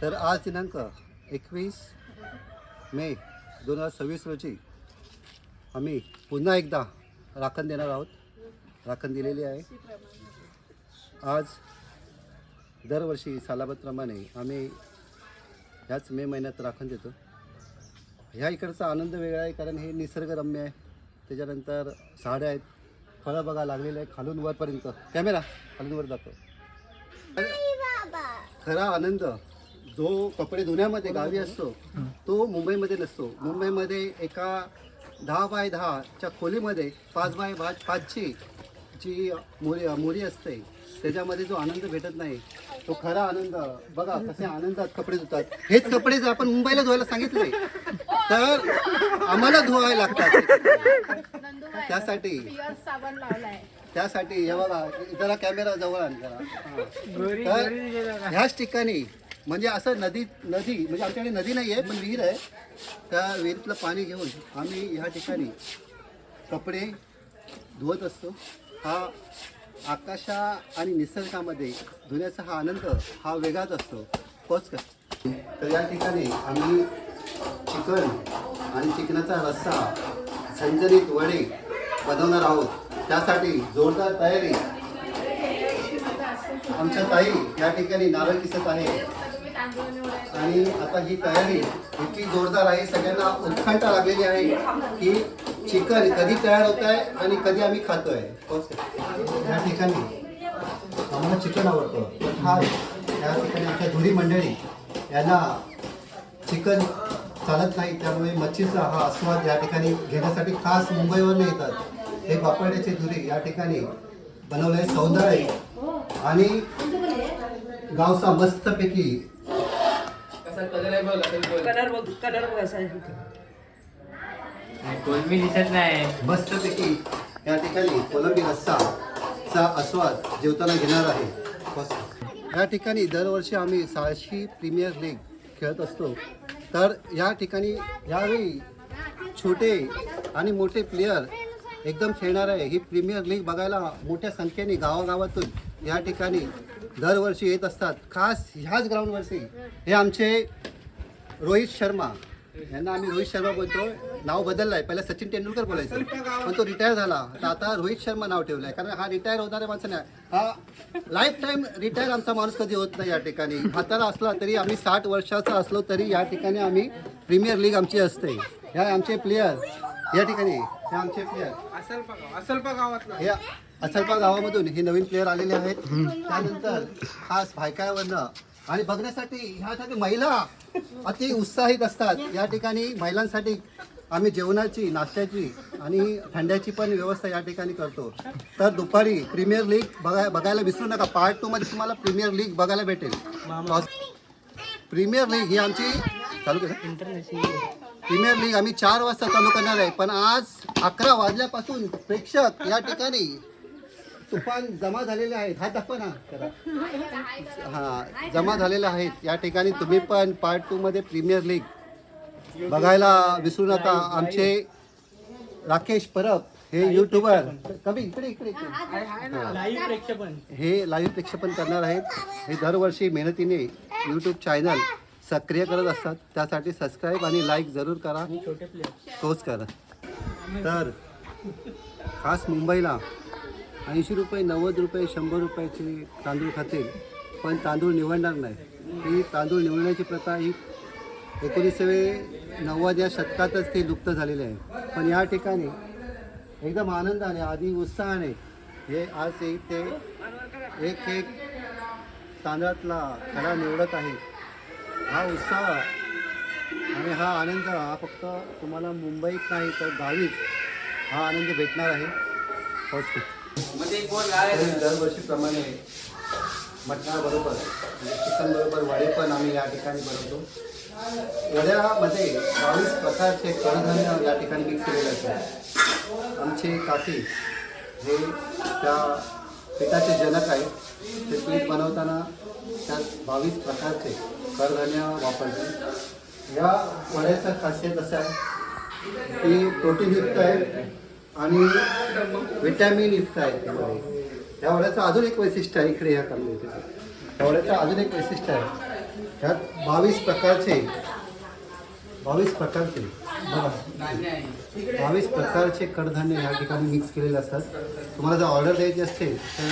तर आज दिनांक 21 मे 2026 रोजी आम्ही पुन्हा एकदा राखण देणार आहोत. राखण दिलेली आहे. आज दरवर्षी सालाबतप्रमाणे आम्ही ह्याच मे महिन्यात राखण देतो. ह्या इकडचा आनंद वेगळा आहे कारण हे निसर्गरम्य आहे. त्याच्यानंतर झाडं आहेत, फळं बघा लागलेलं आहे खालून वरपर्यंत. कॅमेरा खालून वर जातो. खरा आनंद जो कपडे धुण्यामध्ये गावी असतो तो मुंबईमध्ये नसतो. मुंबईमध्ये एका 10 बाय 10च्या खोलीमध्ये 5 बाय 5ची जी मोरी असते त्याच्यामध्ये जो आनंद भेटत नाही तो खरा आनंद. बघा कसे आनंदात कपडे धुतात. हेच कपडे जर आपण मुंबईला धुवायला सांगितले तर आम्हाला धुवावे लागतात. त्यासाठी हे बघा जरा कॅमेरा जवळ आण जरा. तर ह्याच ठिकाणी म्हणजे असं नदी म्हणजे आमच्याकडे नदी नाही आहे पण विहीर आहे. त्या विहिरीतलं पाणी घेऊन आम्ही ह्या ठिकाणी कपडे धुवत असतो. हा आकाशा आणि निसर्गामध्ये धुण्याचा हा आनंद हा वेगळाच असतो. पोच कर. तर या ठिकाणी आम्ही चिकन आणि चिकनाचा रस्सा झणझणीत वडे बनवणार आहोत. त्यासाठी जोरदार तयारी. आमच्या ताई या ठिकाणी नारळ किसत आहे आणि आता ही तयारी इतकी जोरदार आहे. सगळ्यांना उत्कंठा लागलेली आहे की चिकन कधी तयार होत आहे आणि कधी आम्ही खातोय. या ठिकाणी आम्हाला चिकन आवडतं पण हा या ठिकाणी आमच्या धुरी मंडळी यांना चिकन चालत नाही. त्यामुळे मच्छीचा हा आस्वाद या ठिकाणी घेण्यासाठी खास मुंबईवरून येतात. हे बापड्याचे धुरी या ठिकाणी बनवलंय. सौंदर्य आणि गावचा मस्तपैकी कोलंबी दिसत नाही. मस्तपैकी या ठिकाणी कोलंबी रस्साचा आस्वाद जेवताना घेणार आहे. या ठिकाणी दरवर्षी आम्ही साहसी प्रीमियर लीग खेळत असतो. तर या ठिकाणी यावेळी छोटे आणि मोठे प्लेयर एकदम खेळणार आहे. ही प्रीमियर लीग बघायला मोठ्या संख्येने गावागावातून या ठिकाणी दरवर्षी येत असतात. खास ह्याच ग्राउंडवरती हे आमचे रोहित शर्मा यांना आम्ही रोहित शर्मा बोलतो. नाव बदललं आहे. पहिला सचिन तेंडुलकर बोलायचं पण तो रिटायर झाला तर आता रोहित शर्मा नाव ठेवलं आहे. कारण हा रिटायर होणाऱ्या माणसाने हा लाईफ टाईम रिटायर आमचा माणूस कधी होत नाही. या ठिकाणी हाताला असला तरी आम्ही 60 वर्षाचा असलो तरी या ठिकाणी आम्ही प्रीमियर लीग आमची असते. ह्या आमचे प्लेयर या ठिकाणी हे आमचे प्लेयर हे असलपा गावामधून हे नवीन प्लेयर आलेले आहेत. त्यानंतर खास भायकावरनं आणि बघण्यासाठी ह्या ठिकाणी महिला अति उत्साहित असतात. या ठिकाणी महिलांसाठी आम्ही जेवणाची, नाश्त्याची आणि थंड्याची पण व्यवस्था या ठिकाणी करतो. तर दुपारी प्रीमियर लीग बघायला विसरू नका. पार्ट 2 मध्ये तुम्हाला प्रीमियर लीग बघायला भेटेल. प्रीमियर लीग ही आमची चालू केलं. प्रीमियर लीग आम्ही 4 वाजता चालू करणार आहे पण आज 11 वाजल्यापासून प्रेक्षक या ठिकाणी तुफान जमा झालेले आहेत. हा दाखवा ना करा. हां जमा झालेले आहेत. या ठिकाणी तुम्ही पण पार्ट 2 मध्ये प्रीमियर लीग बघायला विसरू नका. आमचे राकेश परब हे यूट्यूबर कमी इकडे हे लाईव्ह प्रेक्षेपण करणार आहेत. हे दरवर्षी मेहनतीने यूट्यूब चॅनल सक्रिय करत असतात. त्यासाठी सबस्क्राईब आणि लाईक जरूर करा. तोच करा. तर खास मुंबईला 80 रुपये 90 रुपये 100 रुपयाचे तांदूळ खातील पण तांदूळ निवडणार नाही. ही तांदूळ निवडण्याची प्रथा ही 1990 या शतकातच ती लुप्त झालेली आहे. पण या ठिकाणी एकदम आनंदाने आधी उत्साहाने हे आज ते एक तांदळातला खडा निवडत आहे. हा उत्साह आणि हा आनंद हा फक्त तुम्हाला मुंबईत नाही तर गावीच हा आनंद भेटणार आहे. दरवर्षीप्रमाणे मटणाबरोबर म्हणजे चिकन बरोबर वडे पण आम्ही या ठिकाणी बनवतो. वड्यामध्ये 22 प्रकारचे कडधान्य या ठिकाणी मिक्स केलेले असतात. आमचे काकी हे त्या पिठाचे जनक आहेत. ते पीठ बनवताना त्यात 22 प्रकारचे कडधान्य वापरतात. या वड्याचं खासियत असं आहे की प्रोटीनयुक्त आहे आणि विटॅमिन युक्त आहे. त्यामध्ये या वड्याचं अजून एक वैशिष्ट्य आहे. इकडे या कमी या वड्याचं अजून एक वैशिष्ट्य आहे यात 22 प्रकारचे बघा 22 प्रकारचे कडधान्य या ठिकाणी मिक्स केलेले असतात. तुम्हाला जर ऑर्डर द्यायची असते तर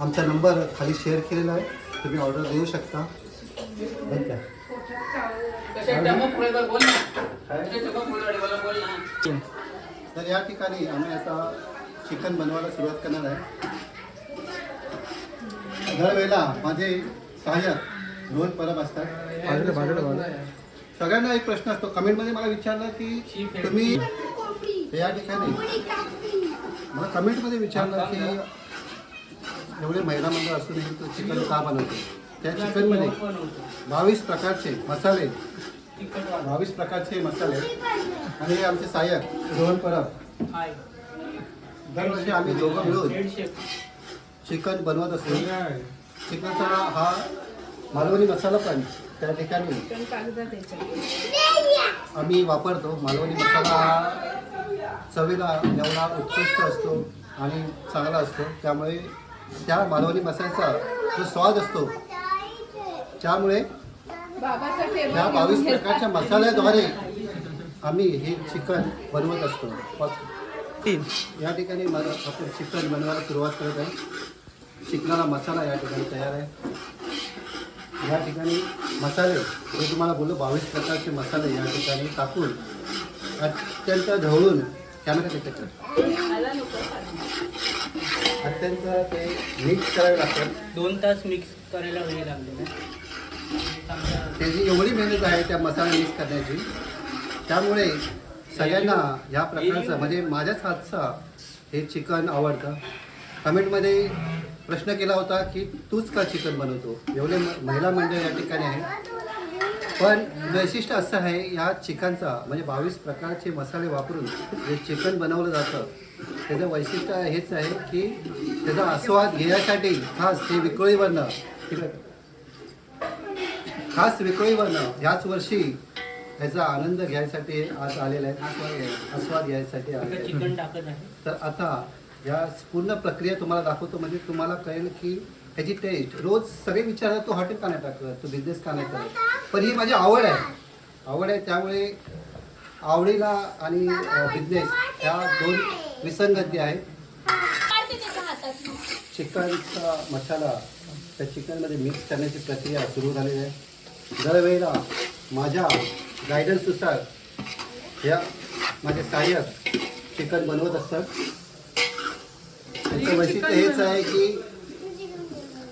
आमचा नंबर खाली शेअर केलेला आहे, तुम्ही ऑर्डर देऊ शकता. तर या ठिकाणी आम्ही आता चिकन बनवायला सुरुवात करणार आहे. दरवेळेला माझे सहाय्यक रोहन परब असतात. सगळ्यांना एक प्रश्न असतो, कमेंटमध्ये मला विचारलं की तुम्ही या ठिकाणी मला कमेंटमध्ये विचारलं की एवढे महिला मंडळ असूनही तो चिकन का बनवतो. त्या चिकनमध्ये 22 प्रकारचे मसाले आणि हे आमचे सहाय्यक रोहन परब. दरवर्षी आम्ही दोघं मिळून चिकन बनवत असतो. चिकनचा हा मालवणी मसाला पण त्या ठिकाणी आम्ही वापरतो. मालवणी मसाला हा चवीला एवढा उत्कृष्ट असतो आणि चांगला असतो, त्यामुळे त्या मालवणी मसाल्याचा जो स्वाद असतो त्यामुळे त्या 22 प्रकारच्या मसाल्याद्वारे आम्ही हे चिकन बनवत असतो. या ठिकाणी आपण चिकन बनवायला सुरुवात करत आहे. चिकनाला मसाला या ठिकाणी तयार आहे. या ठिकाणी मसाले जे तुम्हाला बोललो 22 प्रकारचे मसाले या ठिकाणी टाकून अत्यंत ढवळून अत्यंत ते मिक्स करावे लागतात. 2 तास मिक्स करायला वेळ लागले. त्याची एवढी मेहनत आहे त्या मसाला मिक्स करण्याची, त्यामुळे सगळ्यांना ह्या प्रकारचं म्हणजे माझ्याच हातचा हे चिकन आवडतं. कमेंटमध्ये प्रश्न केला होता की तूच का चिकन बनवतो. एवढे महिला मंडळ या ठिकाणी आहे, पण वैशिष्ट्य असं आहे या चिकनचा म्हणजे 22 प्रकारचे मसाले वापरून जे चिकन बनवलं जातं त्याचं वैशिष्ट्य हेच आहे की त्याचा आस्वाद घेण्यासाठी खास विक्रोळीवरनं ह्याच वर्षी ह्याचा आनंद घ्यायसाठी आज आलेला आहे, आस्वाद घ्यायसाठी आलेला चिकन टाकत आहे. तर आता या पूर्ण प्रक्रिया तुम्हाला दाखवतो, म्हणजे तुम्हाला कळेल की ह्याची टेस्ट. रोज सगळे विचारतात तो हॉटेल का नाही टाकत, तो बिझनेस का नाही करत, पण ही माझी आवड आहे. त्यामुळे आवडीला आणि बिझनेस ह्या 2 विसंगती आहेत. चिकनचा मसाला त्या चिकनमध्ये मिक्स करण्याची प्रक्रिया सुरू झालेली आहे. दरवेळेला माझ्या गायडन्सनुसार ह्या माझे सहाय्यक चिकन बनवत असतात. त्याचं वैशिष्ट्य हेच आहे की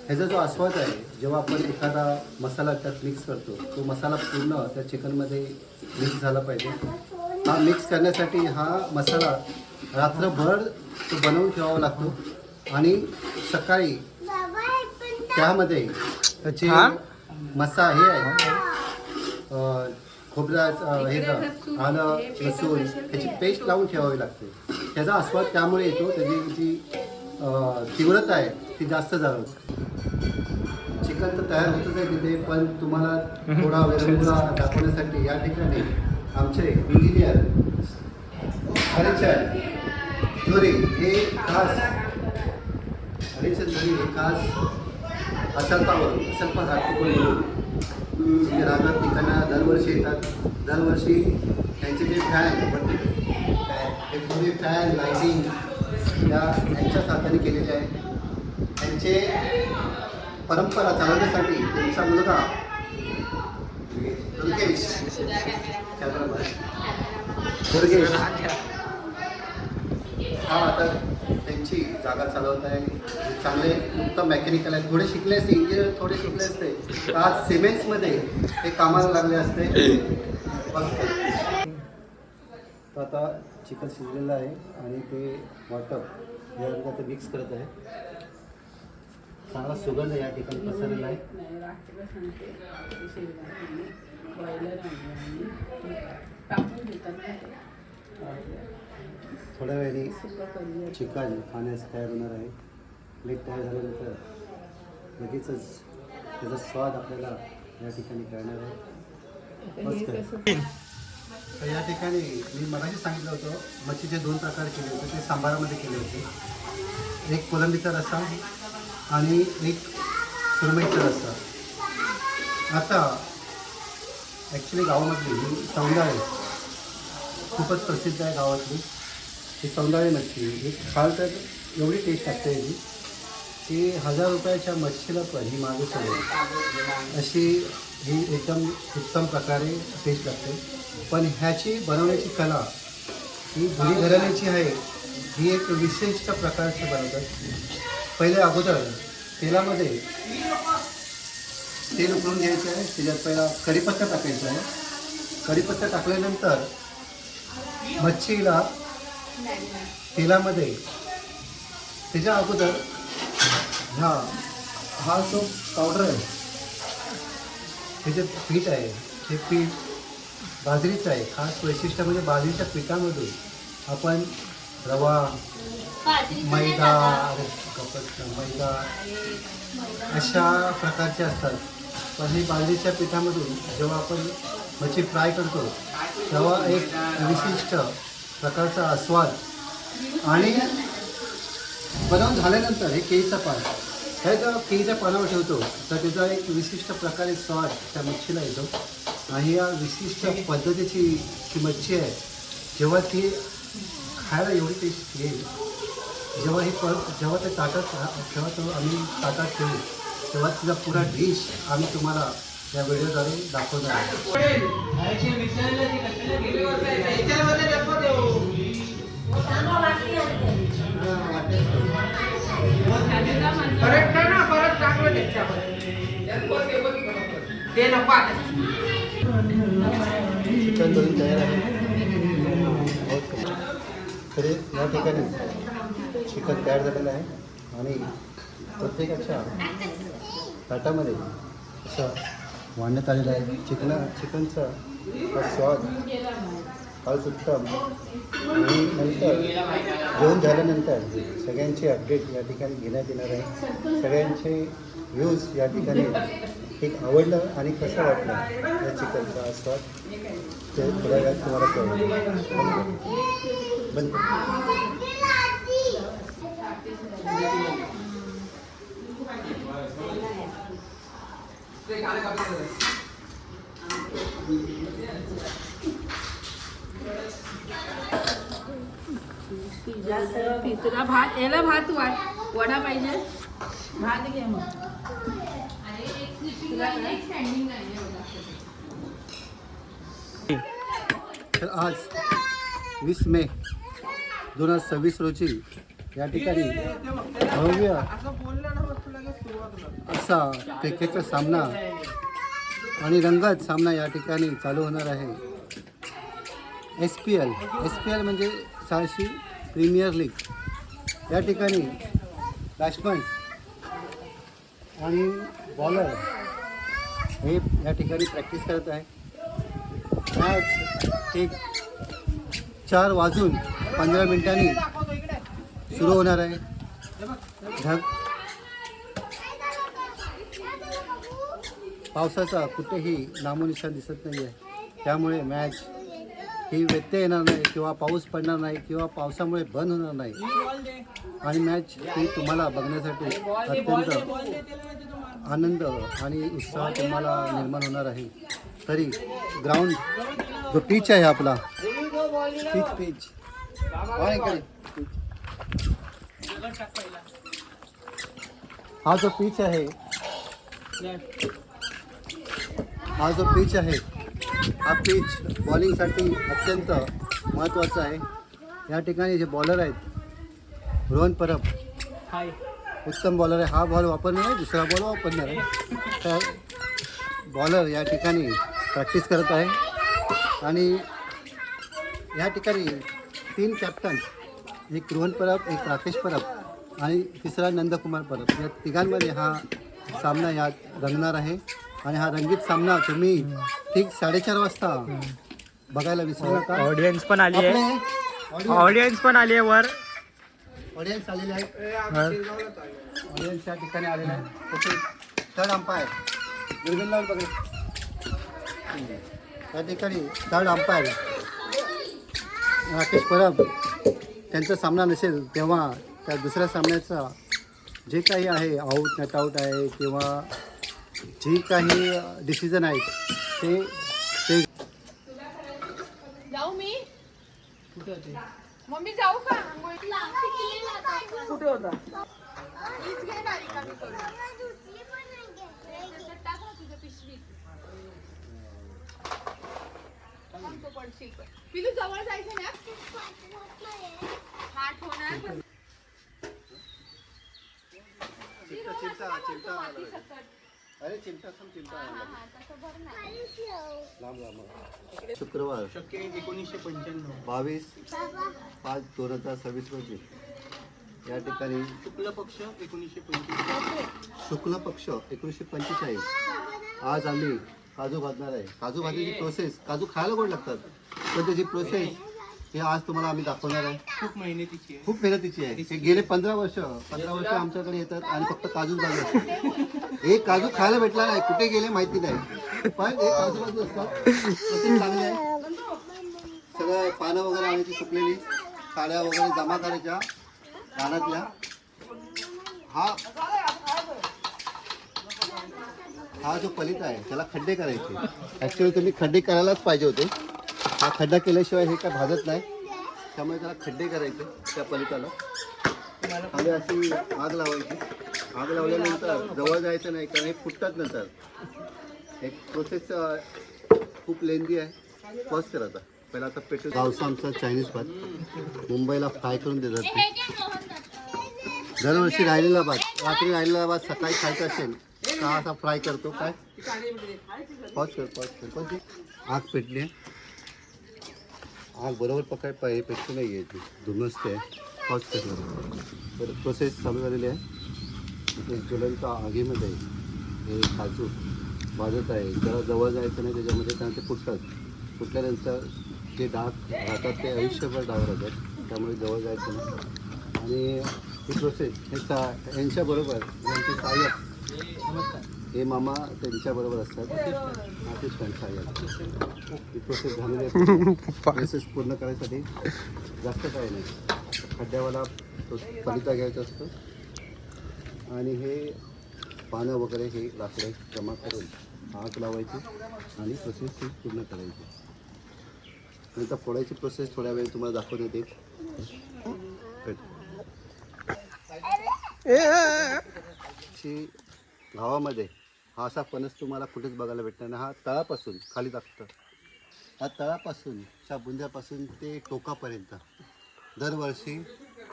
ह्याचा जो आस्वाद आहे, जेव्हा आपण एखादा मसाला त्यात मिक्स करतो तो मसाला पूर्ण त्या चिकनमध्ये मिक्स झाला पाहिजे. हा मिक्स करण्यासाठी हा मसाला रात्रभर तो बनवून ठेवावा लागतो आणि सकाळी त्यामध्ये त्याचे हे आहे खोबऱ्याचं आलं लसूण ह्याची पेस्ट लावून ठेवावी लागते. त्याचा आस्वाद त्यामुळे येतो, त्याची जी तीव्रता आहे ती जास्त जाणवते. चिकन तर तयार होतच आहे तिथे, पण तुम्हाला थोडा वेगळा दाखवण्यासाठी या ठिकाणी आमचे इंजिनियर हरिचंद धुरे हे खास असलपा घाटकोपरवरून तिथे राहतात. ठिकाणा दरवर्षी येतात. दरवर्षी त्यांचे जे हे पूर्वी फॅन लाईटिंग यांच्याच हाताने केलेले आहे. त्यांचे परंपरा चालवण्यासाठी त्यांचा मुलगा दुर्गेश हा आता त्यांची जागा चालवत आहे. चांगले उत्तम मेकॅनिकल आहे. थोडे शिकले असते, इंजिनियर थोडे शिकले असते, आज सिमेंट्समध्ये ते कामाला लागले असते. तर आता चिकन शिजलेलं आहे आणि ते वॉटर या ते मिक्स करत आहे. चांगला सुगंध या ठिकाणी पसरलेला आहे. थोड्या वेळाने चिकन खाण्यास तयार होणार आहे. प्लेट तयार झाल्यानंतर लगेचच त्याचा स्वाद आपल्याला या ठिकाणी कळणार आहे. तर या ठिकाणी मी मगाशी सांगितलं होतं मच्छीचे 2 प्रकार केले होते, ते सांबारामध्ये केले होते. एक कोलंबीचा रस्सा आणि एक सुरमईचा रस्सा. आता ॲक्च्युली गावामधली ही सौंदाळे खूपच प्रसिद्ध आहे गावातली. ही सौंदाळे मच्छी ही खाल तर एवढी टेस्ट लागते याची की 1000 रुपयाच्या मच्छीला पण ही मागे सोडेल अशी ही एकदम उत्तम प्रकारे टेस्ट लागते. पण ह्याची बनवण्याची कला ही भुरी घराण्याची आहे. ही एक विशिष्ट प्रकारचे बनवतात. पहिले अगोदर तेलामध्ये तेल उकळून घ्यायचं आहे. त्याच्यात पहिला कढीपत्ता टाकायचा आहे. कढीपत्ता टाकल्यानंतर मच्छीला तेलामध्ये त्याच्या अगोदर हा जो पावडर आहे त्याच्यात पीठ आहे. हे पीठ बाजरीचं आहे. खास वैशिष्ट्य म्हणजे बाजरीच्या पिठामधून आपण रवा मैदा अशा प्रकारचे असतात. पण हे बाजरीच्या पिठामधून जेव्हा आपण मच्छी फ्राय करतो तेव्हा एक विशिष्ट प्रकारचा आस्वाद आणि बनवून झाल्यानंतर हे केळीचं पान हे जर केळीच्या पानावर ठेवतो तर त्याचा एक विशिष्ट प्रकारे स्वाद त्या मच्छीला येतो. आणि या विशिष्ट पद्धतीची जी मच्छी आहे जेव्हा ती खायला एवढी टेस्ट येईल जेव्हा ते जेव्हा आम्ही ताटात ठेवू तेव्हा तिचा पुरा डिश आम्ही तुम्हाला या व्हिडिओद्वारे दाखवणार आहे. चिकन बनवून तयार आहे. तरी या ठिकाणी चिकन तयार झालेलं आहे आणि प्रत्येकाच्या ताटामध्ये असं वाढण्यात आलेलं आहे. चिकनचा हा स्वाद फारच उत्तम. आणि नंतर जेवण झाल्यानंतर सगळ्यांचे अपडेट या ठिकाणी घेण्यात येणार आहे. सगळ्यांचे व्ह्यूज या ठिकाणी एक आवडलं आणि कसं वाटलं या चिकनचा स्वाद ते थोड्या वेळात तुम्हाला कळेल. बंद तुला भात याला भात वडा पाहिजे भात घे मग. तर आज 20 मे 2026 रोजी या ठिकाणी भव्य असा क्रिकेटचा सामना आणि रंगत सामना या ठिकाणी चालू होणार आहे. एस.पी.एल म्हणजे साहसी प्रीमियर लीग. या ठिकाणी बॅट्समन आणि बॉलर हे या ठिकाणी प्रॅक्टिस करत आहे. मॅच एक 4:15 सुरू होणार आहे. पावसाचा कुठेही नामोनिशाण दिसत नाही आहे. त्यामुळे मॅच ही व्यत्यय येणार नाही किंवा पाऊस पडणार नाही किंवा पावसामुळे बंद होणार नाही आणि मॅच ही तुम्हाला बघण्यासाठी अत्यंत आनंद आणि उत्साह तुम्हाला निर्माण होणार आहे. तरी ग्राउंड जो पिच आहे आपला पिच हा जो पिच आहे हा पिच बॉलिंगसाठी अत्यंत महत्त्वाचा आहे. या ठिकाणी जे बॉलर आहेत रोहन परब उत्तम बॉलर आहे. हा बॉल वापरणार आहे दुसरा बॉल वापरणार आहे. तर बॉलर या ठिकाणी प्रॅक्टिस करत आहे आणि या ठिकाणी 3 कॅप्टन एक रोहन परब एक राकेश परब आणि तिसरा नंदकुमार परब या तिघांमध्ये हा सामना यात रंगणार आहे. आणि हा रंगीत सामना तुम्ही ठीक 4:30 वाजता बघायला विसरू नका. ऑडियन्स पण आली आहे. ऑडियन्स पण आली आहे वर. ऑडियन्स आलेले आहे. ऑडियन्स या ठिकाणी आलेले आहे. तसे थर्ड अंपायर दुर्गंधावर बघा या ठिकाणी थर्ड अंपायर राकेश परब त्यांचा सामना नसेल तेव्हा त्या दुसऱ्या सामन्याचा जे काही आहे आऊट नट आऊट आहे किंवा जी काही डिसिजन आहेत ते ते जाऊ मी कुठे होते मम्मी जाऊ का कुठे होता हीच घे ना रिकामी करून. त्याच्यात टाक ना तुझ्या पिशवीत. मग तो पडशील पण. पिलू जवळ जायचं ना हात होणार पण. चिमटा अरे चिमटा लांब लांब. शुक्रवार शक्य 1995 22/5/2026 रोजी या ठिकाणी शुक्ल पक्ष 1925 शुक्ल पक्ष 1945 आज आम्ही काजू भाजणार आहे. काजू भाजण्याची प्रोसेस, काजू खायला गोड लागतात पण त्याची प्रोसेस हे आज तुम्हाला आम्ही दाखवणार आहे. खूप मेहनतीची आहे. खूप मेहनतीची आहे. हे गेले 15 वर्ष आमच्याकडे येतात आणि फक्त काजूच भाजतात. एक काजू खायला भेटला नाही, कुठे गेले माहिती नाही, पण एक काजू भाजू असतात. प्रोसेस चांगली आहे. सगळं पानं वगैरे आणायची सुकलेली, काड्या वगैरे जमा करायच्या रानातल्या. हा जो पलित आहे त्याला खड्डे करायचे. ॲक्च्युली तुम्ही खड्डे करायलाच पाहिजे होते. हा खड्डा केल्याशिवाय हे काय भाजत नाही, त्यामुळे त्याला खड्डे करायचे. त्या पलिताला खाली अशी आग लावायची. आग लावल्यानंतर जवळ जायचं नाही कारण हे फुटतात नंतर. एक प्रोसेस खूप लेंदी आहे. फर्स्ट कर आता पहिला आता पेट्रोल. गावचा आमचा चायनीज भात मुंबईला फ्राय करून देतात ते. दरवर्षी राहिलेला भात, रात्री राहिलेला भात सकाळी खायचा असेल तर हा असा फ्राय करतो. काय पॉज कर. आग पेटली आहे. आग बरोबर पेटली नाही आहे, ती धुमसते आहे. पॉज कर. तर प्रोसेस चालू झालेली आहे. ज्वलंत आगीमध्ये हे काजू भाजत आहे. जरा जवळ जायचं नाही त्याच्यामध्ये, कारण ते फुटतात. फुटल्यानंतर जे डाग राहतात ते आयुष्यभर डाग राहतात, त्यामुळे जवळ जायचं नाही. आणि ही प्रोसेस हे यांच्याबरोबर यांचे सहाय्यक हे मामा त्यांच्याबरोबर असतात, असिस्टंट सहाय्यक. ही प्रोसेस झालेली आहे. प्रोसेस पूर्ण करायसाठी जास्त काही नाही, खड्ड्यावाला तो पलिता घ्यायचा असतो आणि हे पानं वगैरे हे लाकडे जमा करून आग लावायची आणि प्रोसेस ही पूर्ण करायची. नंतर फोडायची प्रोसेस थोड्या वेळ तुम्हाला दाखवण्यात येईल. गावामध्ये हा असा फणस तुम्हाला कुठेच बघायला भेटणार नाही. हा तळापासून खाली टाकतं. हा तळापासूनच्या बुंद्यापासून ते टोकापर्यंत दरवर्षी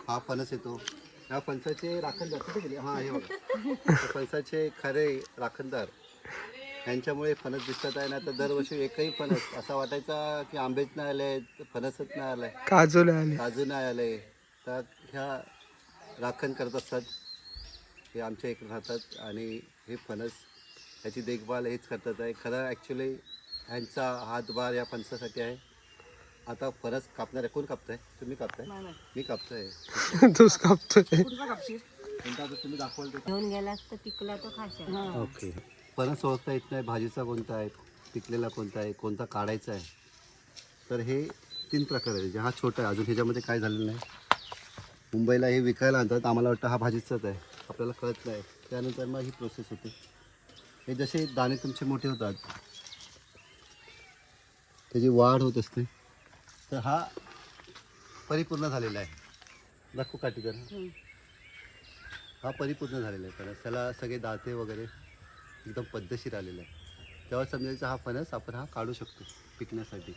हा फणस येतो. ह्या फणसाचे राखणदार कुठे गेले? हां हे बघा, फणसाचे खरे राखणदार यांच्यामुळे फणस दिसत आहे ना. तर दरवर्षी एकही फणस असा वाटायचा की आंबेच नाही आले, फणसच नाही आलाय, काजू नाही आले. तर ह्या राखण करत असतात. हे आमच्या इकडे राहतात आणि हे फणस ह्याची देखभाल हेच करतात आहे. खरं ॲक्च्युली ह्यांचा हातभार या फणसासाठी आहे. आता फणस कापणार आहे. कोण कापताय? तुम्ही कापताय? मी कापतोय. तूच कापतोय. तुम्ही दाखवाल घेऊन गेलास तर पिकला तो खाशाल. ओके. फणस ओळखता येत नाही, भाजीचा कोणता आहे, पिकलेला कोणता आहे, कोणता काढायचा आहे. तर हे 3 प्रकार आहे. हा छोटा आहे, अजून ह्याच्यामध्ये काय झालेलं नाही. मुंबईला हे विकायला आणतात, आम्हाला वाटतं हा भाजीचाच आहे, आपल्याला कळत नाही. त्यानंतर मग ही प्रोसेस होते. हे जसे दाणे तुमचे मोठे होतात त्याची वाढ होत असते. तर हा परिपूर्ण झालेला आहे. दाखवू काठी कर. हा परिपूर्ण झालेला आहे फणस. त्याला सगळे दाते वगैरे एकदम पद्धतशीर आलेलं आहे. तेव्हा समजायचं हा फणस आपण हा काढू शकतो पिकण्यासाठी.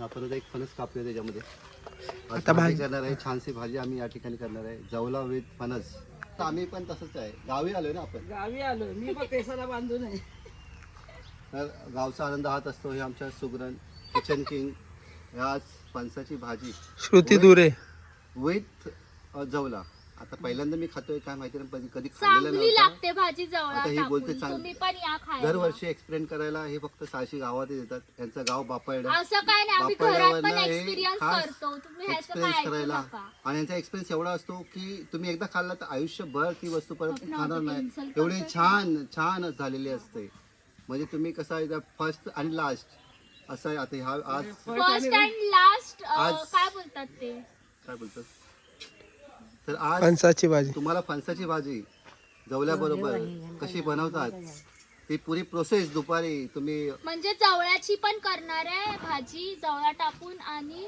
आपण एक फणस कापूया त्याच्यामध्ये. आता भाजी करणार आहे, छानशी भाजी आम्ही या ठिकाणी करणार आहे, जवला विथ फणस. तर आम्ही पण तसंच आहे, गावी आलोय ना आपण. गावी आलो मी पण केसाला बांधून आहे. तर गावचा आनंद हात असतो. हे आमच्या सुगरण किचन किंग ह्या फणसाची भाजी श्रुती दुरे विथ जवला. आता पहिल्यांदा मी खातोय, काय माहिती नाही, पण कधी खाल्लेलं चांगली नव्हतं. लागते भाजी जवळ आता ही बोलते तुम्ही चांगली. पण या खायला. दरवर्षी एक्सप्लेन करायला हे फक्त 600 गावात येतात. यांचं गाव बापायड. असं काय नाही, आम्ही घरात पण एक्सपिरियन्स करतो. तुम्ही ह्याचं एक्सपिरियन्स काय ऐकू करायला. नका. आणि यांचा एक्सपिरियन्स एवढा असतो की तुम्ही एकदा खाल्ला तर आयुष्यभर ती वस्तू परत आपण खाणार नाही. insult एवढी छान छान झालेली असते. म्हणजे तुम्ही कसं आहे, फर्स्ट आणि लास्ट असं आहे. आता हा आज फर्स्ट अँड लास्ट आज- काय बोलतात ते? काय बोलतात, तर आज फणसाची भाजी. तुम्हाला फणसाची भाजी जवल्याबरोबर कशी बनवतात ती पुरी प्रोसेस दुपारी तुम्ही म्हणजे जवळ्याची पण करणार आहे भाजी, जवळा टाकून आणि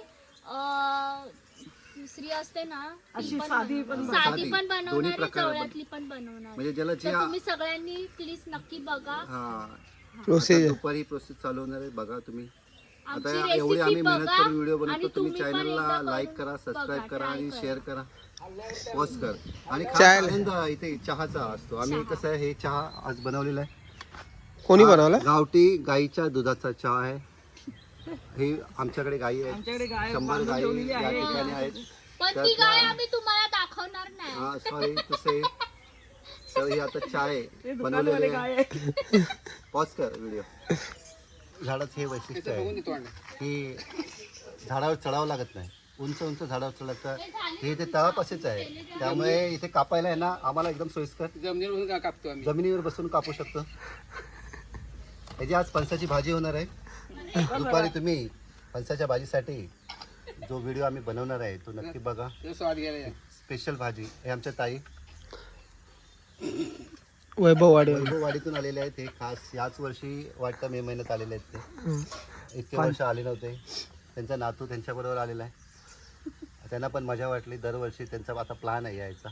दुसरी असते ना ती पण साधी पण दोन्ही बनवणार आहे, प्रकार जवळ्यातली पण बनवणार म्हणजे ज्याला आहे. जे तर तुम्ही सगळ्यांनी प्लीज नक्की बघा. प्रोसेस दुपारी प्रोसेस चालू होणार आहे बघा तुम्ही. आता आमची एवढी आम्ही रेसिपी मेहनत बघा करून व्हिडिओ बनवतो. आणि तुम्ही तुम्ही पण चॅनलला एकदा लाईक करून करा, सबस्क्राईब बघा, करा try आणि करा. शेअर करा, पोस्ट कर. आणि खास आनंद इथे चहाचा असतो. आम्ही कसं आहे हे चहा आज बनवलेला आहे. कोणी बनवला? गावठी गाईच्या दुधाचा चहा आहे. हे आमच्याकडे गाई आहेत, 100 गाई या ठिकाणी आहेत. पण ती गाय आम्ही तुम्हाला दाखवणार नाही. हा सॉरी तसे तर ही आता चाय बनवलेली आहे. पॉज कर व्हिडिओ. झाडाचं हे वैशिष्ट्य आहे की झाडावर चढावं लागत नाही. उंच उंच झाडावर चढत हे इथे तळापाशीच आहे, त्यामुळे इथे कापायला आहे ना आम्हाला एकदम सोयीस्कर. जमिनीवर कापतो आम्ही. जमिनीवर बसून कापू शकतो. याची आज फणसाची भाजी होणार आहे. दुपारी तुम्ही फणसाच्या भाजीसाठी जो व्हिडिओ आम्ही बनवणार आहे तो नक्की बघा. स्वाद घ्यायला या. स्पेशल भाजी हे आमच्या ताई वैभववाडीतून आलेले आहेत. हे खास याच वर्षी वाटतं मे महिन्यात आलेले आहेत. ते इतके वर्ष आले नव्हते. त्यांचा नातू त्यांच्याबरोबर आलेला आहे. त्यांना पण मजा वाटली. दरवर्षी त्यांचा आता प्लॅन आहे यायचा.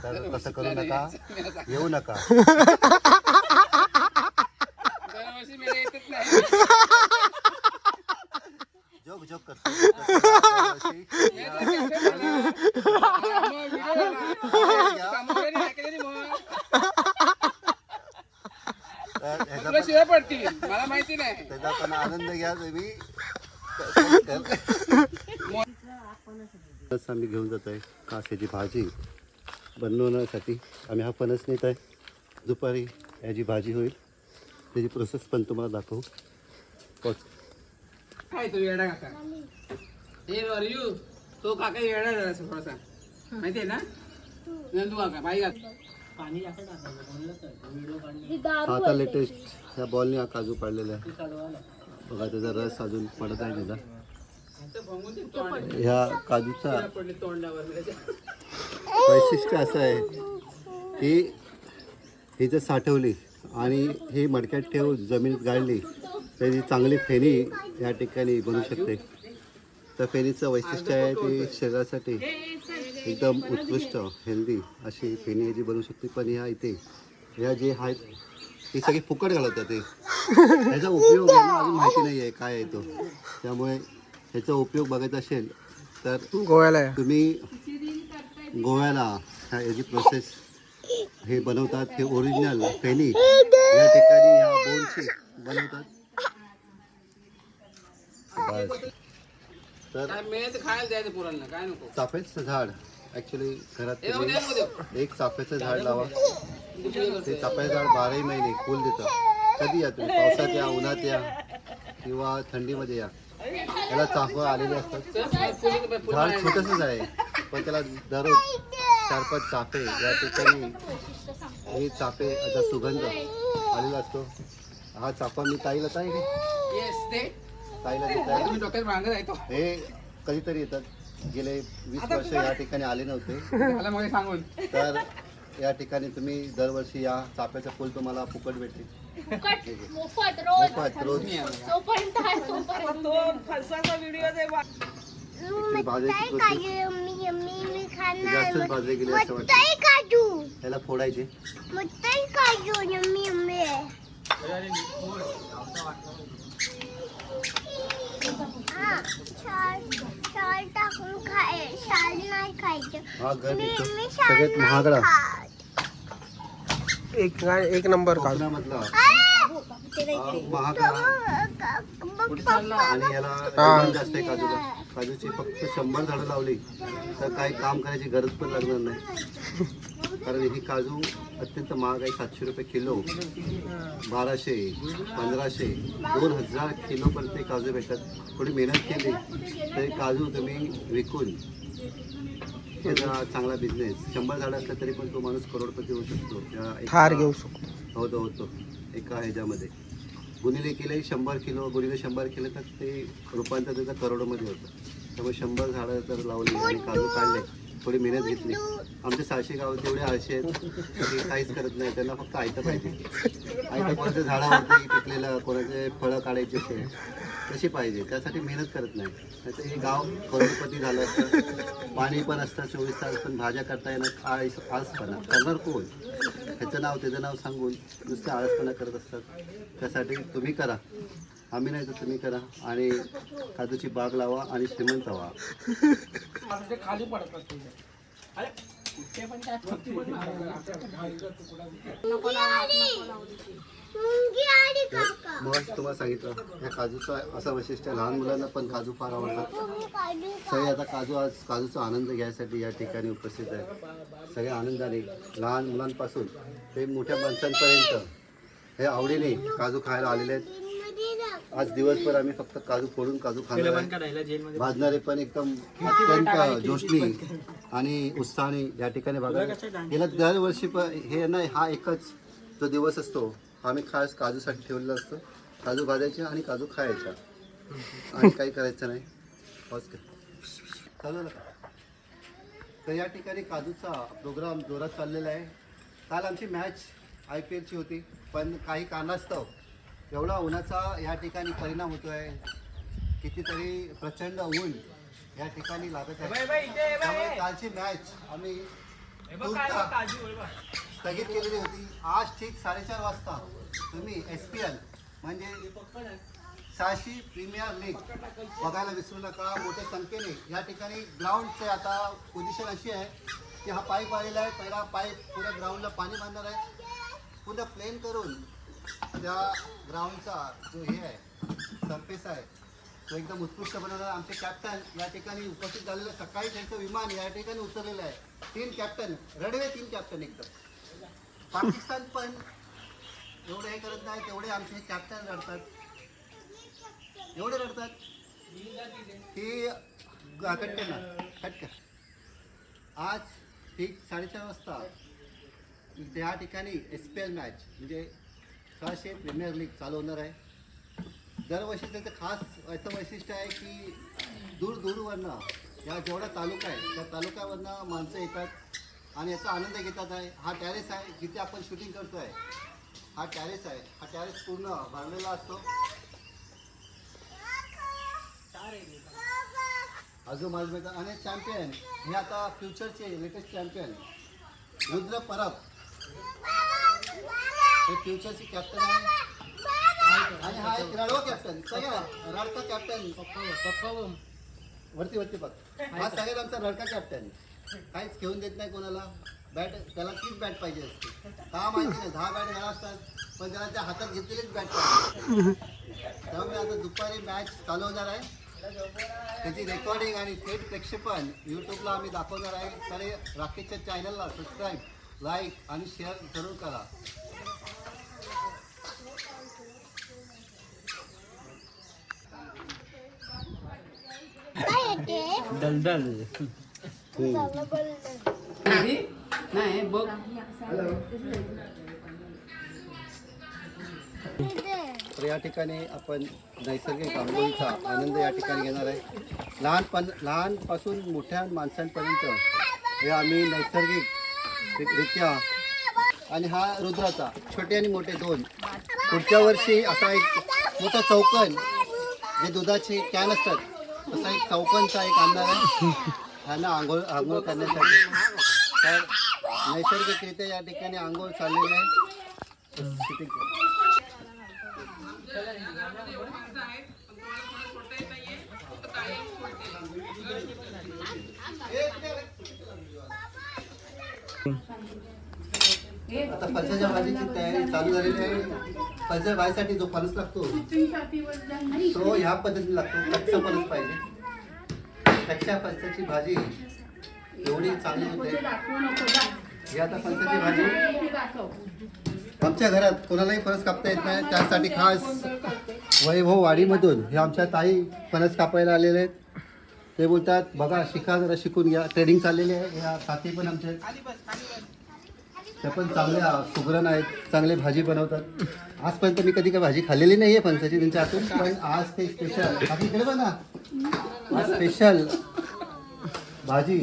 तर तसं करू नका, येऊ नका. दरवर्षी मी येतच नाही. जोक जोक करतो दरवर्षी. तर ह्याचा शिवाय पडतील मला माहिती नाही. त्याचा पण आनंद घ्या तुम्ही. आम्ही घेऊन जात आहे कास्याची भाजी बनवण्यासाठी. आम्ही हा फणस नेत आहे. दुपारी याची भाजी होईल. त्याची प्रोसेस पण तुम्हाला दाखवू. काय तो येडा काका हे वरयू तो काका येडा झाला थोडासा माहितीये ना. नंदू काका बाई पाणी जास्त ही दारू आता लेटेस्ट ह्या बॉलने हा काजू पाडलेला आहे बघा. त्याचा रस अजून पडत आहे. त्याचा ह्या काजूचा वैशिष्ट्य असं आहे की ही जर साठवली आणि ही मडक्यात ठेवून जमिनीत गाळली तर ही चांगली फेणी या ठिकाणी बनू शकते. तर फेणीचं वैशिष्ट्य आहे ती शरीरासाठी एकदम उत्कृष्ट हेल्दी अशी फेणी याची बनवू शकते. पण ह्या इथे ह्या जे आहेत ती सगळी फुकट घालवतात. ते ह्याचा उपयोग आहे ना अजून माहिती नाही आहे काय आहे तो. त्यामुळे ह्याचा उपयोग बघायचा असेल तर गोव्याला तुम्ही गोव्याला याची प्रोसेस हे बनवतात. हे ओरिजिनल फेणी या ठिकाणी ह्या बोनची बनवतात. बस. तर काय मिळेल खायला द्यायचं पोरांना काय नको. चाफ्याचं झाड ॲक्च्युली घरात तुम्ही एक चाफ्याचं झाड लावा. ते चाफ्याचं झाड 12 महिने फुल देतं. कधी या तुम्ही पावसात या, उन्हात या किंवा थंडीमध्ये या. त्याला चाफं आलेले असतात. झाड छोटंसंच आहे पण त्याला दररोज 4-5 चाफे या ठिकाणी हे चाफे याचा सुगंध आलेला असतो. हा चाफा मी ताईला येस ते ताईला देत आहे. तुम्ही डोक्यात बांधत आहे तो हे कधीतरी येतात. गेले 20 वर्ष या ठिकाणी आले नव्हते. मला मग सांगून तर या ठिकाणी तुम्ही दरवर्षी या चाफ्याचं फुल तुम्हाला फुकट भेटते. फुकट मोफत रोज मोफत रोज. जोपर्यंत आहे तोपर्यंत. Actually भाजायची प्रोसेस जास्तच भाजले गेले असं वाटतं. त्याला फोडायचे. हा घर निघतो सगळ्यात महागडा एक नंबर काजू. कोकणामधला महागडा आणि याला डिमांड जास्त आहे काजूला. काजूची फक्त 100 झाडं लावली तर काही काम करायची गरज पण लागणार नाही. कारण ही काजू अत्यंत महाग आहे. 700 रुपये किलो, 1200, 1500, 2000 किलोपर्यंत ते काजू भेटतात. थोडी मेहनत केली तर काजू तुम्ही विकून त्याचा चांगला बिझनेस. 100 झाडं असलं तरी पण तो माणूस करोडपती होऊ शकतो. थार घेऊ शकतो. होतो एका ह्याच्यामध्ये गुणिले केले 100 किलो गुणिले 100 केले तर ते रूपांतर त्याचं करोडोमध्ये होतं. त्यामुळे 100 झाडं जर लावली आणि काजू काढले थोडी मेहनत घेतली. आमचे 600 गाव तेवढे आळशी आहेत की काहीच करत नाही. त्यांना फक्त आयतं पाहिजे. आयतं कोणाच्या झाडावरती पिकलेलं, कोणाचे फळं काढायचे असेल तशी पाहिजे. त्यासाठी मेहनत करत नाही. नाहीतर हे गाव करोडपती झालं असतं. पाणी पण असतं 24 तास, पण भाज्या करता येणार आळसपणा करणार कोण? ह्याचं नाव त्याचं नाव सांगून नुसते आळसपणा करत असतात. त्यासाठी तुम्ही करा, आम्ही नाही तर तुम्ही करा आणि काजूची बाग लावा आणि श्रीमंत व्हा. खाली पडतात मग तुम्हाला सांगितलं या काजूचं असं वैशिष्ट्य आहे. लहान मुलांना पण काजू फार आवडतात. सगळे आता काजूचा आनंद घ्यायसाठी या ठिकाणी उपस्थित आहे. सगळे आनंदाने लहान मुलांपासून ते मोठ्या माणसांपर्यंत हे आवडीने काजू खायला आलेले आहेत. आज दिवसभर आम्ही फक्त काजू फोडून काजू खाणार आहे. भाजणारे पण एकदम अत्यंत जोशनी आणि उत्साहाने या ठिकाणी बघायला गेला. दरवर्षी हे नाही, हा एकच जो दिवस असतो आम्ही खास काजूसाठी ठेवलेला असतो. काजू भाजायचे आणि काजू खायचा आणि काही करायचं नाही. चालू का? तर या ठिकाणी काजूचा प्रोग्राम जोरात चाललेला आहे. काल आमची मॅच IPLची होती, पण काही कारणास्तव एवढा उन्हाचा या ठिकाणी परिणाम होतो आहे. कितीतरी प्रचंड ऊन या ठिकाणी लागत आहे. त्यामुळे कालची मॅच आम्ही स्थगित केलेली होती. आज ठीक 4:30 वाजता तुम्ही SPL म्हणजे 600 प्रीमियर लीग बघायला विसरू नका. मोठ्या संख्येने या ठिकाणी ग्राउंडचे आता पोझिशन अशी आहे की हा पाईप आलेला आहे. पहिला पाईप पुऱ्या ग्राउंडला पाणी बांधणार आहे, पुन्हा प्लेन करून त्या ग्राउंडचा जो हे आहे सरफेस आहे तो एकदम उत्कृष्ट बनवणार. आमचे कॅप्टन या ठिकाणी उपस्थित झालेले. सकाळी त्यांचं विमान या ठिकाणी उतरलेलं आहे. 3 कॅप्टन रडवे, 3 कॅप्टन एकदम. पाकिस्तान पण एवढे हे करत नाही तेवढे आमचे कॅप्टन रडतात. एवढे रडतात की कटके ना कटके. आज ठीक 4:30 वाजता त्या ठिकाणी SPL मॅच म्हणजे 600 प्रीमियर लीग चालू होणार आहे. दरवर्षी त्याचं खास असं वैशिष्ट्य आहे की दूरवरनं या जेवढा तालुका आहे त्या तालुक्यावरनं माणसं येतात आणि याचा आनंद घेतात आहे. हा टॅरेस आहे जिथे आपण शूटिंग करतो आहे. हा टॅरेस आहे. हा टॅरेस पूर्ण भरलेला असतो. अजून माझं आणि चॅम्पियन हे आता फ्युचरचे लेटेस्ट चॅम्पियन रुद्र परब हे फ्युचरचे कॅप्टन आहे. आणि हा एक रडवा कॅप्टन, सगळ्यात रडका कॅप्टन वरती बघ. हा सगळ्यात आमचा रडका कॅप्टन. काहीच घेऊन देत नाही कोणाला. बॅट त्याला 30 बॅट पाहिजे असते. का माहिती नाही, 10 बॅट घ्यायला असतात पण त्याला त्या हातात घेतलेलीच बॅट पाहिजे. त्यामुळे आता दुपारी मॅच चालू होणार आहे. त्याची रेकॉर्डिंग आणि थेट प्रक्षेपण यूट्यूबला आम्ही दाखवणार आहे. तर राकेशच्या चॅनलला सबस्क्राईब, लाईक आणि शेअर जरूर करा. दलदल नाही बघ. तर या ठिकाणी आपण नैसर्गिक आंघोळीचा आनंद या ठिकाणी घेणार आहे. लहानपासून मोठ्या माणसांपर्यंत हे आम्ही नैसर्गिकरित्या. आणि हा रुद्राचा छोटे आणि मोठे 2. पुढच्या वर्षी असा एक मोठा चौकन जे दुधाचे कॅन असतात तसा एक चौकनचा एक आणणार आहे ह्यांना आंघोळ करण्यासाठी. तर नैसर्गिकरित्या या ठिकाणी आंघोळ चाललेली आहे. आता फणसाच्या भाजीची तयारी चालू झालेली आहे. फणसाच्या भाजीसाठी जो फणस लागतो तो ह्या पद्धतीने लागतो. कच्चा फणस पाहिजे. कच्च्या फणसाची भाजी एवढी चांगली होते. ही आता फणसाची भाजी आमच्या घरात कोणालाही फणस कापता येत नाही. त्यासाठी खास वैभव वाडीमधून हे आमच्या ताई फणस कापायला आलेले आहेत. ते बोलतात बघा शिका, जरा शिकून घ्या. ट्रेडिंग चाललेली आहे. या साथी पण आमच्या त्या पण चांगल्या सुगरण आहेत, चांगले भाजी बनवतात. आजपर्यंत मी कधी काही भाजी खाल्लेली नाही आहे फणसाची त्यांच्या हातून, पण आज ते स्पेशल. बाकी इकडे बघा, आज स्पेशल भाजी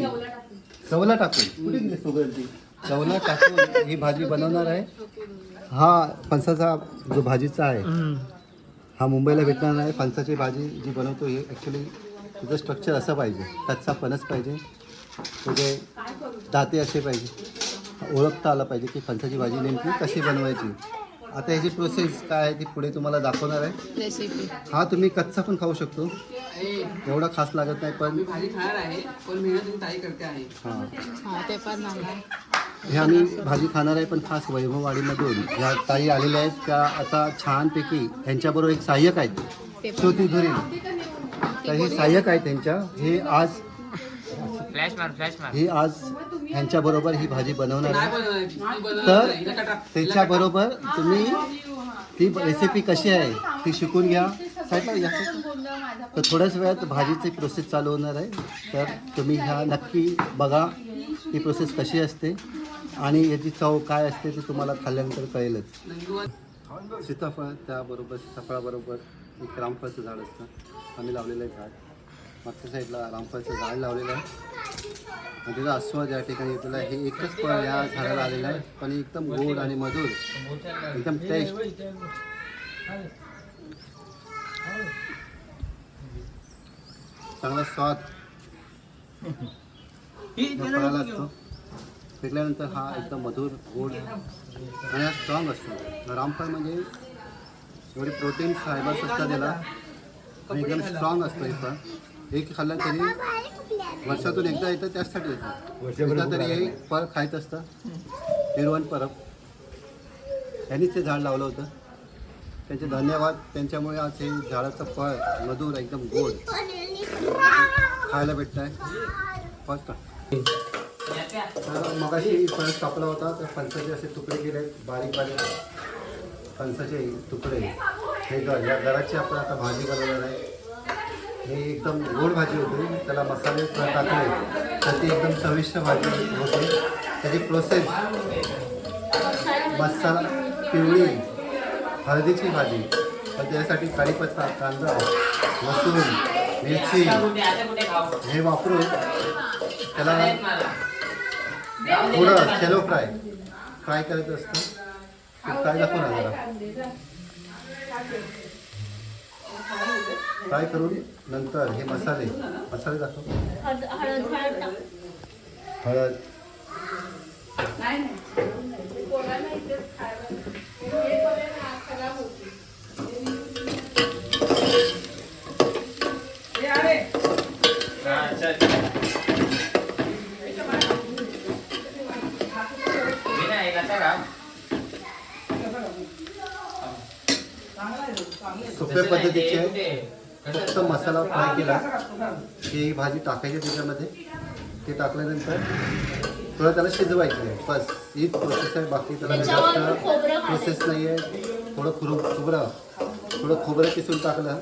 चवला टाकून कुठे गेली सुगंधी चवला टाकून ही भाजी बनवणार आहे. हा फणसाचा जो भाजीचा आहे हा मुंबईला भेटणार नाही. फणसाची भाजी जी बनवतो ही ॲक्च्युली तुझं स्ट्रक्चर असं पाहिजे, कच्चा फणस पाहिजे, तुझे दाते असे पाहिजे, ओळखता आलं पाहिजे की फणसाची भाजी नेमकी कशी बनवायची. आता ह्याची प्रोसेस काय आहे ती पुढे तुम्हाला दाखवणार आहे. रेसिपी हा तुम्ही कच्चा पण खाऊ शकतो, एवढा खास लागत नाही. पण मी भाजी खाणार आहे पण मेहनत तुम्ही ताई करते आहे. हां हा ते पण मला हे आम्ही भाजी खाणार आहे पण खास वैभववाडीमधून ज्या ताई आलेल्या आहेत त्या आता छानपैकी यांच्याबरोबर एक सहाय्यक आहेत श्रुती धुरी. तर हे सहाय्यक आहेत त्यांच्या हे आज ह्यांच्याबरोबर ही भाजी बनवणार नाही आहे. बनवायची. ती बनवणार तर नाही. हिला कटा- त्याच्याबरोबर तुम्ही ती रेसिपी कशी आहे ती शिकून घ्या. साईडला या. तर थोड्याच वेळात भाजीची प्रोसेस चालू होणार आहे. तर तुम्ही ह्या नक्की बघा ही प्रोसेस कशी असते आणि याची चव काय असते ती तुम्हाला खाल्ल्यानंतर कळेलच. सीताफळ त्याबरोबर सीताफळाबरोबर एक रामफळचं झाड असतं, आम्ही लावलेलं आहे झाड. मागच्या साईडला रामफळचं झाड लावलेलं आहे आणि त्याचा आस्वाद या ठिकाणी येतलेला आहे. हे एकच फळ या झाडाला आलेलं आहे पण एकदम गोड आणि मधुर, एकदम टेस्ट. चांगला स्वाद फळाला असतो. पिकल्यानंतर हा एकदम मधुर गोड आणि हा स्ट्रॉंग असतो. रामफळ म्हणजे एवढे प्रोटीन फायबर्स असतात त्याला आणि एकदम स्ट्रॉंग असतो. हे फळ एक खाल्लं तरी वर्षातून एकदा येतं त्याचसाठी येतं. एकदा तरी हे फळ खायचं असतं. निर्वाण परब यांनीच ते झाड लावलं होतं. त्यांचे धन्यवाद. त्यांच्यामुळे आज हे झाडाचं फळ मधुर एकदम गोड खायला भेटतं आहे. फर्स्ट तर मगाशी फणस कापला होता तर फणसाचे असे तुकडे केले बारीक बारीक फणसाचे तुकडे. हे या घराची आपण आता भाजी बनवणार आहे. हे एकदम गोड भाजी होते. त्याला मसाले टाकले तर ती एकदम चविष्ट भाजी होते. त्याची प्रोसेस मसाला पिवळी हळदीची भाजी तर त्यासाठी कढीपत्ता, कांदा, लसूण, मिरची हे वापरून त्याला थोडं शॅलो फ्राय करायचं असतं. फ्राय दाखवून जरा फ्राय करून नंतर हे मसाले दाखव. हळद सोप्या पद्धतीचे फक्त मसाला फ्राय केला की भाजी टाकायची त्याच्यामध्ये. ते टाकल्यानंतर थोडं त्याला शिजवायचं आहे बस. हीच प्रोसेस आहे. बाकी त्याला जास्त प्रोसेस नाही आहे. थोडं खोबरं किसून टाकलं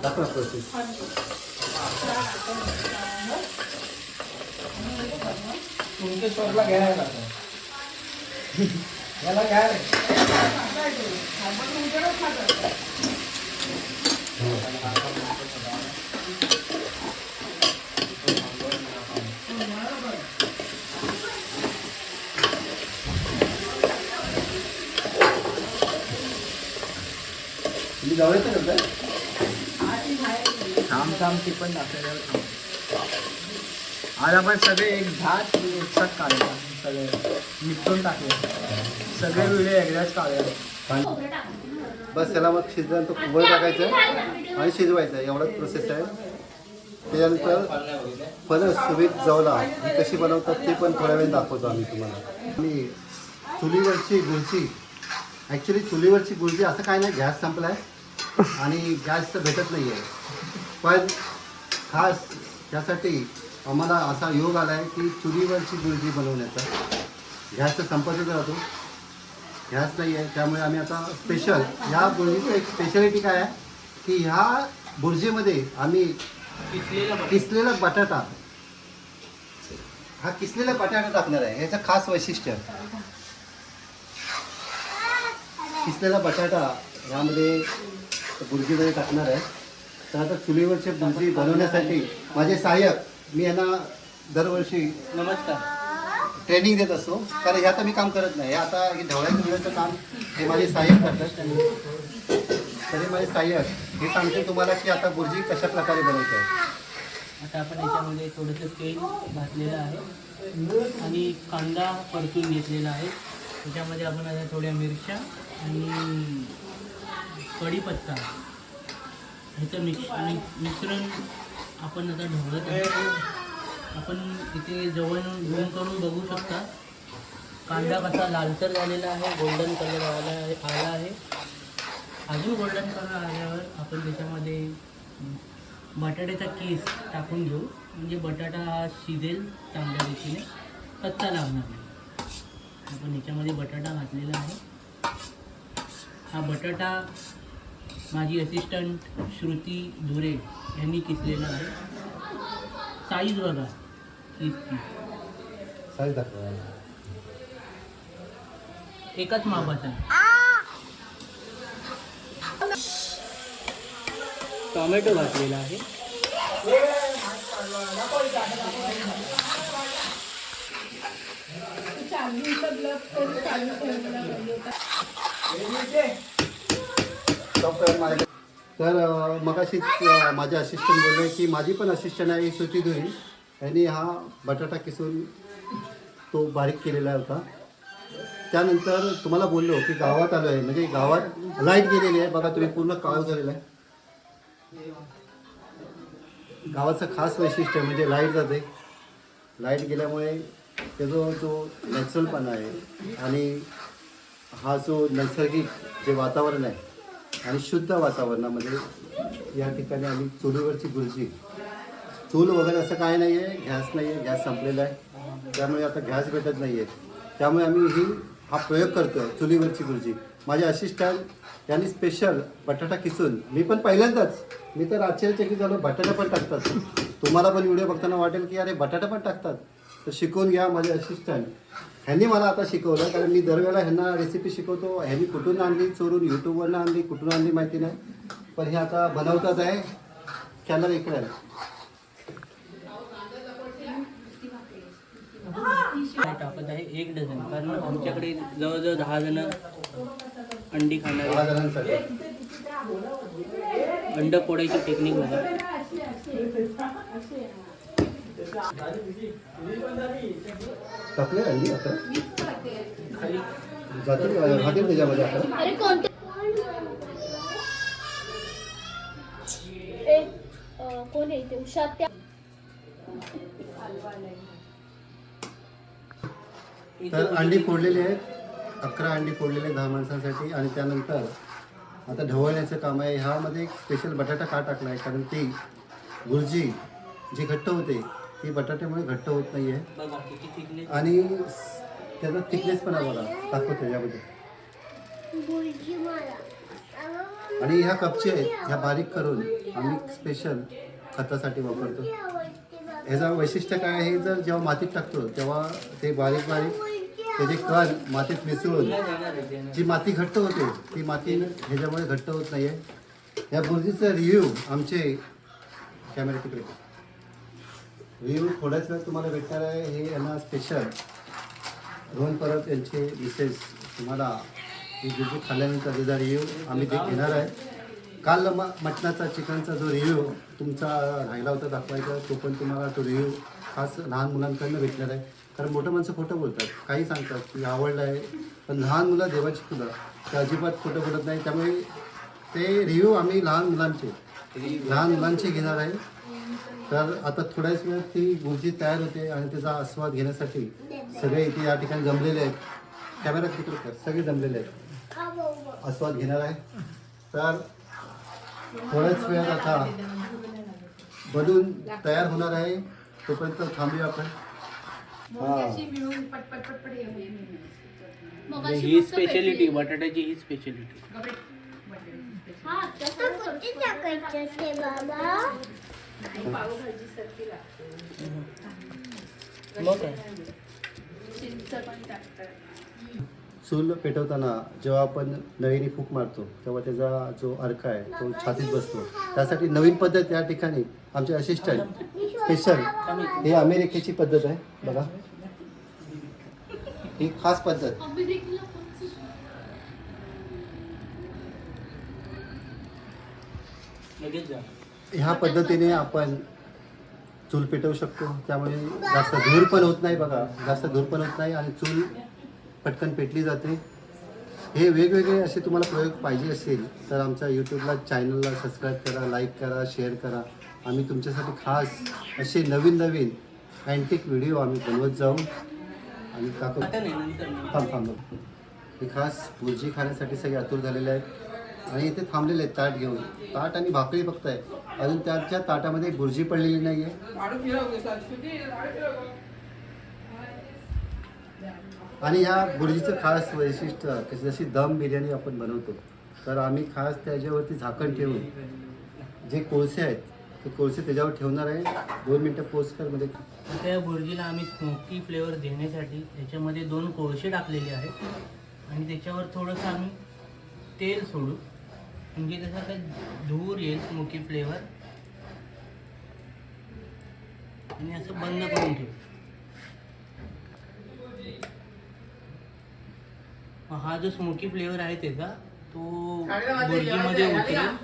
दाखवा प्रोसेस. तुमच्या शॉपला घ्यायला याला घ्या तुम्ही जाऊयाचं का काय आमची पण दाखवल्यावर आज आपण सगळे एक झाड एकसाथ काढूया. सगळे मिटून टाकूया. सगळे व्हिडिओ एकदाच काढूया. बस त्याला मग शिजल्यानंतर खोबरं टाकायचं आणि शिजवायचं एवढाच प्रोसेस आहे. त्याच्यानंतर फणस सुबीत जवला ही कशी बनवतात ते पण थोड्या वेळ दाखवतो आम्ही तुम्हाला. आणि चुलीवरची गुळची ॲक्च्युली चुलीवरची गुळची असं काय नाही, गॅस संपला आहे आणि गॅस तर भेटत नाही आहे. पण खास त्यासाठी आम्हाला असा योग आला आहे की चुलीवरची गुळजी बनवण्याचा. गॅस तर संपतच राहतो, गॅस नाही आहे. त्यामुळे आम्ही आता स्पेशल ह्या बुर्जीचं एक स्पेशालिटी काय आहे की ह्या बुर्जीमध्ये आम्ही किसलेला बटाटा टाकणार आहे. याचं खास वैशिष्ट्य किसलेला बटाटा ह्यामध्ये बुर्जीमध्ये टाकणार आहे. तर आता चुलीवरचे बुर्जी बनवण्यासाठी माझे सहाय्यक मी यांना दरवर्षी नमस्कार. ट्रेनिंग देत असतो, कारण ह्यात मी काम करत नाही. हे आता हे ढवळ्याचं बिळ्याचं काम हे माझे सहाय्यक करतात. तरी माझे सहाय्यक हे सांगते तुम्हाला की आता बुर्जी कशा प्रकारे बनवत आहे. आता आपण याच्यामध्ये थोडंसं तेल घातलेलं आहे आणि कांदा परतून घेतलेला आहे. त्याच्यामध्ये आपण आता थोड्या मिरच्या आणि कढीपत्ता ह्याचं मिश्रण आपण आता ढवळत आहे. आपण इथे जवळ झूम करून बघू शकता कांदा कसा लालसर झालेला आहे, गोल्डन कलर आला आहे. अजून गोल्डन कलर आल्यावर आपण त्याच्यामध्ये बटाट्याचा कीस टाकून घेऊ, म्हणजे बटाटा हा शिजेल चांगल्या रीतीने, कच्चा लागणार नाही. आपण ह्याच्यामध्ये बटाटा घातलेला आहे. हा बटाटा माझी असिस्टंट श्रुती धुरे यांनी किसलेला आहे. साईज बघा कीसची, साईज दाखवा. एकाच मापाचा. टोमॅटो घातलेला आहे. तर मगाशीच माझे असिस्टंट बोलले की माझी पण असिस्टंट आहे श्रुती धुरी, यांनी हा बटाटा किसून तो बारीक केलेला होता. त्यानंतर तुम्हाला बोललो की गावात आलो आहे, म्हणजे गावात लाईट गेलेली आहे. बघा तुम्ही पूर्ण काळोख झालेला आहे. गावाचं खास वैशिष्ट्य म्हणजे लाईट जाते. लाईट गेल्यामुळे त्याचा जो नॅचरलपणा आहे आणि हा जो नैसर्गिक जे वातावरण आहे आणि शुद्ध वातावरणामध्ये या ठिकाणी आम्ही चुलीवरची बुर्जी, चूल वगैरे असं काय नाही आहे, गॅस नाही आहे, गॅस संपलेला आहे, त्यामुळे आता गॅस भेटत नाही आहे. त्यामुळे आम्ही हा प्रयोग करतो आहे, चुलीवरची बुर्जी. माझे असिस्टंट यांनी स्पेशल बटाटा किसून, मी पण पहिल्यांदाच, मी तर आश्चर्यचकित झालो, बटाटा पण टाकतात. तुम्हाला पण व्हिडिओ बघताना वाटेल की अरे बटाटा पण टाकतात, तर शिकवून घ्या. माझे असिस्टंट ह्यांनी मला आता शिकवलं, कारण मी दरवेळेला ह्यांना रेसिपी शिकवतो. ह्यांनी कुठून आणली, चोरून यूट्यूबवरनं आणली, कुठून आणली माहिती नाही, पण हे आता बनवतात आहे. कॅमेरा इकडे आहे. टाकत आहे 1 डझन, कारण आमच्याकडे जवळजवळ 10 जण अंडी खाणारे. 10 जणांसाठी अंड फोडायची टेक्निक बघा. टाकले अंडी आता खाली जातील घातील त्याच्यामध्ये आता. अरे कोणते कोण आहे ते उषा त्या तर अंडी फोडलेली आहेत, 11 अंडी फोडलेले आहेत 10 माणसांसाठी. आणि त्यानंतर आता ढवळण्याचं काम आहे. ह्यामध्ये एक स्पेशल बटाटा का टाकला आहे, कारण ती बुर्जी जी घट्ट होते ती बटाट्यामुळे घट्ट होत नाही आहे. बघा किती थिकनेस. आणि त्याचा थिकनेस पण आहे बघा, दाखवतो त्याच्यामध्ये. आणि ह्या कपचे आहेत, ह्या बारीक करून आम्ही स्पेशल खतासाठी वापरतो. ह्याचं वैशिष्ट्य काय आहे, जर जेव्हा मातीत टाकतो तेव्हा ते बारीक बारीक त्याचे कण मातीत मिसळून जी माती घट्ट होते ती माती ह्याच्यामुळे घट्ट होत नाही आहे. या बुर्जीचं रिव्ह्यू आमचे कॅमेरा तिकडे रिव्ह्यू थोड्याच वेळ तुम्हाला भेटणार आहे. हे यांना स्पेशल रोहन परब यांचे मिसेस तुम्हाला ही बुर्जी खाल्ल्यानंतर त्याचा रिव्ह्यू आम्ही घेणार आहे. काल मटणाचा चिकनचा जो रिव्ह्यू तुमचा राहिला होता दाखवायचा, तो पण तुम्हाला तो रिव्ह्यू खास लहान मुलांकडनं भेटणार आहे. कारण मोठं माणसं खोटं बोलतात, काही सांगतात की आवडलं आहे, पण लहान मुलं देवाची फुलं ते अजिबात खोटं बोलत नाही. त्यामुळे ते रिव्ह्यू आम्ही लहान मुलांचे घेणार आहे. तर आता थोड्याच वेळात ती बुर्जी तयार होते आणि त्याचा आस्वाद घेण्यासाठी सगळे इथे या ठिकाणी जमलेले आहेत. कॅमेरा तिकडे कर, सगळे जमलेले आहेत, आस्वाद घेणार आहे. तर थोड्याच वेळात आता बनून तयार होणार आहे, तोपर्यंत थांबूया आपण. मिळून पटपट पटपट मगाशी ही मस्त स्पेशलिटी, भेटलेली. बटाट्याची ही स्पेशलिटी. हा तसंच पावभाजी सारखी मग काय चिंच पण टाकतात. चूल पेटवताना जेव्हा आपण नळीने फूक मारतो तेव्हा त्याचा जो अर्क आहे तो छातीत बसतो. त्यासाठी नवीन पद्धत या ठिकाणी आमचे असिस्टंट स्पेशल ही अमेरिकेची पद्धत आहे बघा, ही खास पद्धत. लगेच जा. ह्या पद्धतीने आपण चूल पेटवू शकतो, त्यामुळे जास्त धूर पण होत नाही बघा, जास्त धूर पण होत नाही आणि चूल पटकन पेटली जाते. हे वेगवेगळे असे तुम्हाला प्रयोग पाहिजे असेल तर आमच्या यूट्यूबला चॅनलला सबस्क्राईब करा, लाईक करा, शेअर करा. आम्ही तुमच्यासाठी खास असे नवीन नवीन अँटिक व्हिडिओ आम्ही बनवत जाऊ. आणि काकू आता नाही, नंतर नाही. थांब हे खास भुर्जी खाण्यासाठी सगळे आतुर झालेले आहेत आणि इथे थांबलेले आहेत ताट घेऊन. ताट आणि भाकरी फक्त आहे, अजून त्याच्या ताटामध्ये भुर्जी पडलेली नाही आहे. लाडू फिरव गं, संस्कृती, लाडू फिरव गं. आणि ह्या भुर्जीचं खास वैशिष्ट्य जशी दम बिर्याणी आपण बनवतो तर आम्ही खास त्याच्यावरती झाकण ठेवून जे कोळसे आहेत ते कोळसे त्याच्यावर ठेवणार आहे. 2 मिनटं पोचकरमध्ये त्या भुर्जीला आम्ही स्मोकी फ्लेवर देण्यासाठी त्याच्यामध्ये 2 कोळसे टाकलेले आहेत आणि त्याच्यावर थोडंसं आम्ही तेल सोडू, म्हणजे त्याचा काही धूर येईल स्मोकी फ्लेवर, आणि असं बंद करून ठेवू. हा जो स्मोकी फ्लेवर आहे त्याचा तो भुर्जीमध्ये उतरेल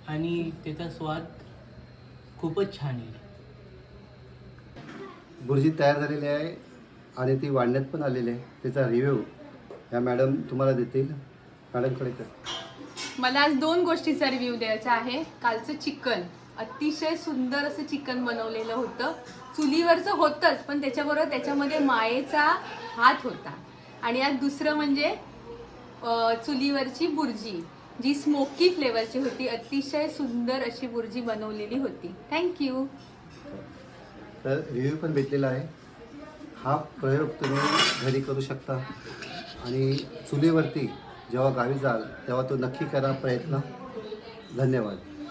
आणि त्याचा स्वाद खूपच छान येईल. भुर्जी तयार झालेली आहे आणि ती वाढण्यात पण आलेली आहे. त्याचा रिव्ह्यू ह्या मॅडम तुम्हाला देतील. मॅडमकडे कर. मला आज 2 गोष्टीचा रिव्ह्यू द्यायचा आहे. कालचं चिकन अतिशय सुंदर असं चिकन बनवलेलं होतं. चुलीवरचं होतंच, पण त्याच्याबरोबर त्याच्यामध्ये मायेचा हात होता. आणि आज दुसरं म्हणजे चुलीवरची भुर्जी जी स्मोकी फ्लेवरची होती. अतिशय सुंदर अशी भुर्जी बनवलेली होती. थँक्यू. तर रिव्ह्यू पण भेटलेला आहे. हा प्रयोग तुम्ही घरी करू शकता आणि चुलीवरती जेव्हा गावी जाल तेव्हा तो नक्की करा प्रयत्न. धन्यवाद.